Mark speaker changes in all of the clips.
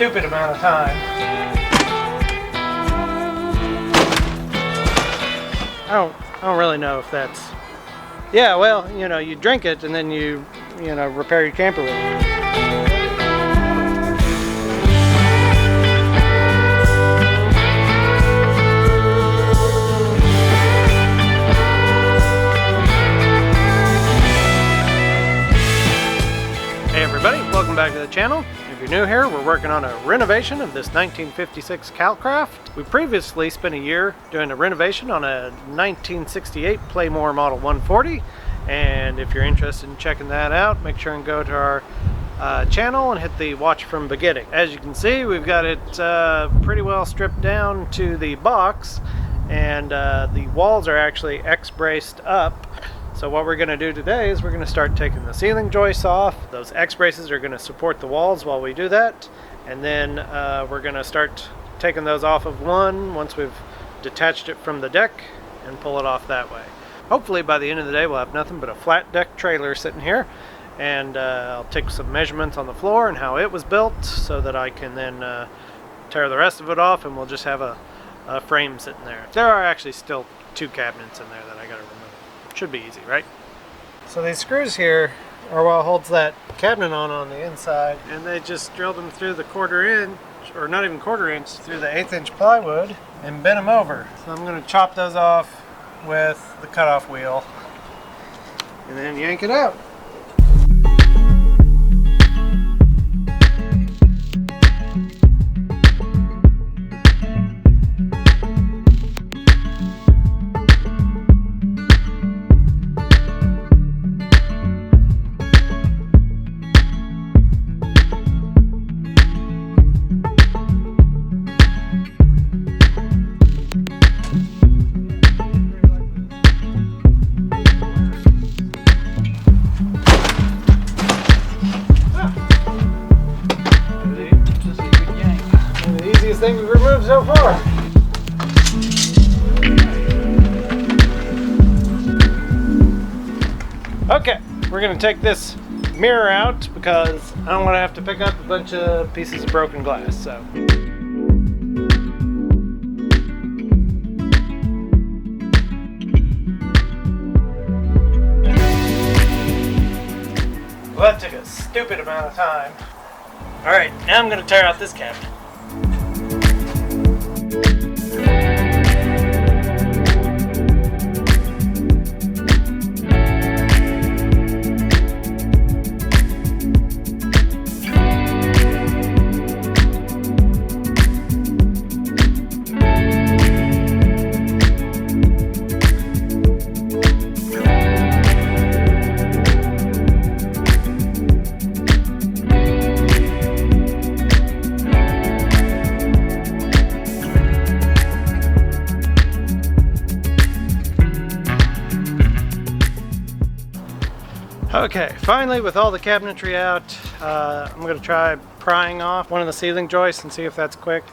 Speaker 1: stupid amount of time. I don't really know if that's... Yeah, well, you know, you drink it and then you know, repair your camper with it. Hey everybody, welcome back to the channel. If you're new here, we're working on a renovation of this 1956 Calcraft. We previously spent a year doing a renovation on a 1968 Playmore Model 140, and if you're interested in checking that out, make sure and go to our channel and hit the watch from beginning. As you can see, we've got it pretty well stripped down to the box, and the walls are actually X-braced up. So what we're going to do today is we're going to start taking the ceiling joists off. Those X-braces are going to support the walls while we do that. And then we're going to start taking those off of once we've detached it from the deck, and pull it off that way. Hopefully by the end of the day we'll have nothing but a flat deck trailer sitting here. And I'll take some measurements on the floor and how it was built so that I can then tear the rest of it off, and we'll just have a frame sitting there. There are actually still 2 cabinets in there that I got to remove. Should be easy, right? So these screws here are what holds that cabinet on the inside, and they just drilled them through the 1/4 inch, or not even 1/4 inch, through the 1/8 inch plywood and bent them over. So I'm going to chop those off with the cutoff wheel and then yank it out. Thing we've removed so far. Okay, we're going to take this mirror out because I don't want to have to pick up a bunch of pieces of broken glass. So well, that took a stupid amount of time. Alright, now I'm going to tear out this cabinet. Okay, finally with all the cabinetry out, I'm going to try prying off one of the ceiling joists and see if that's quick.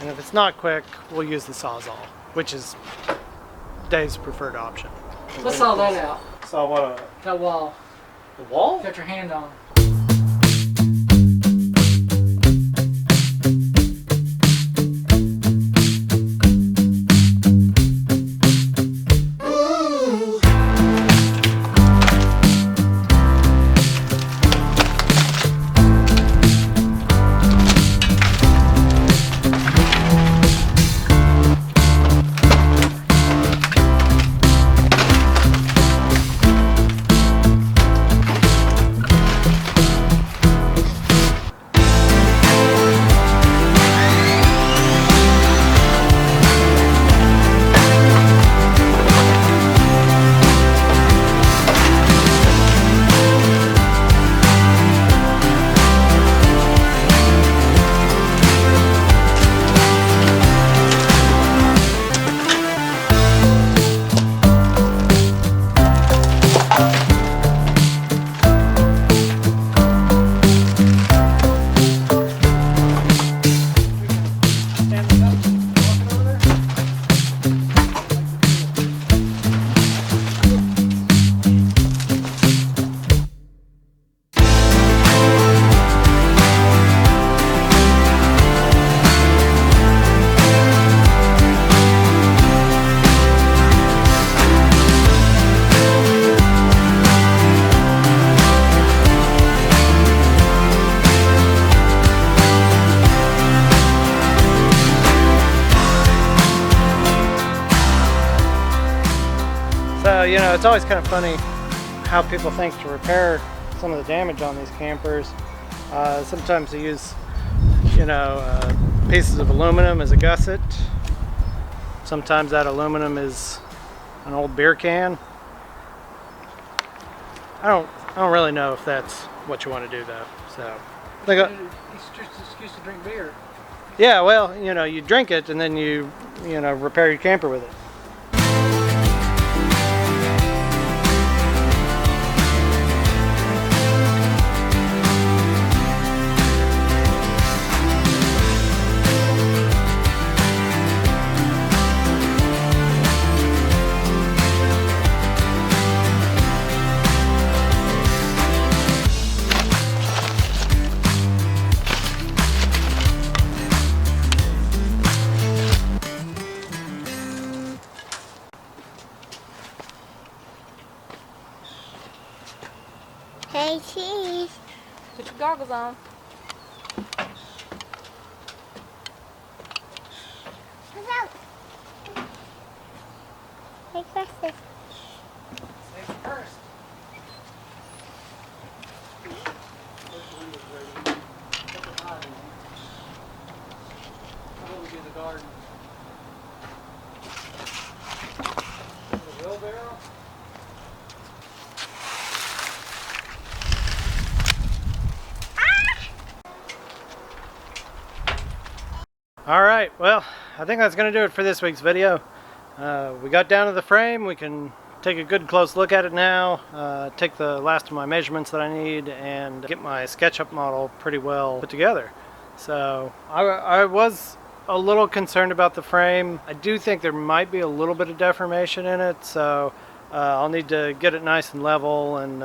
Speaker 1: And if it's not quick, we'll use the Sawzall, which is Dave's preferred option.
Speaker 2: Let's saw that out.
Speaker 1: Saw what?
Speaker 2: That wall.
Speaker 1: The wall?
Speaker 2: Got your hand on.
Speaker 1: know, it's always kind of funny how people think to repair some of the damage on these campers. Sometimes they use, you know, pieces of aluminum as a gusset. Sometimes that aluminum is an old beer can. I don't really know if that's what you want to do though. So
Speaker 2: It's just an excuse to drink beer.
Speaker 1: yeah, well, you know, you drink it and then you know, repair your camper with it.
Speaker 3: Hey, cheese.
Speaker 4: Put your goggles on.
Speaker 3: What's out? Hey, Festus.
Speaker 1: Safety first. In the garden. The wheelbarrow. All right, well, I think that's going to do it for this week's video. We got down to the frame. We can take a good close look at it now, take the last of my measurements that I need, and get my SketchUp model pretty well put together. So I was a little concerned about the frame. I do think there might be a little bit of deformation in it, so I'll need to get it nice and level and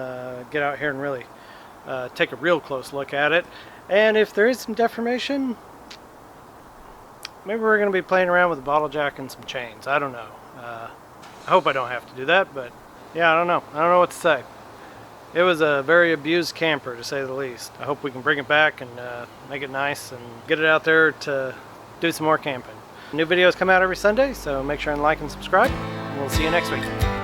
Speaker 1: get out here and really take a real close look at it. And if there is some deformation, maybe we're going to be playing around with a bottle jack and some chains. I don't know. I hope I don't have to do that, but yeah, I don't know. I don't know what to say. It was a very abused camper, to say the least. I hope we can bring it back and make it nice and get it out there to do some more camping. New videos come out every Sunday, so make sure and like and subscribe. And we'll see you next week.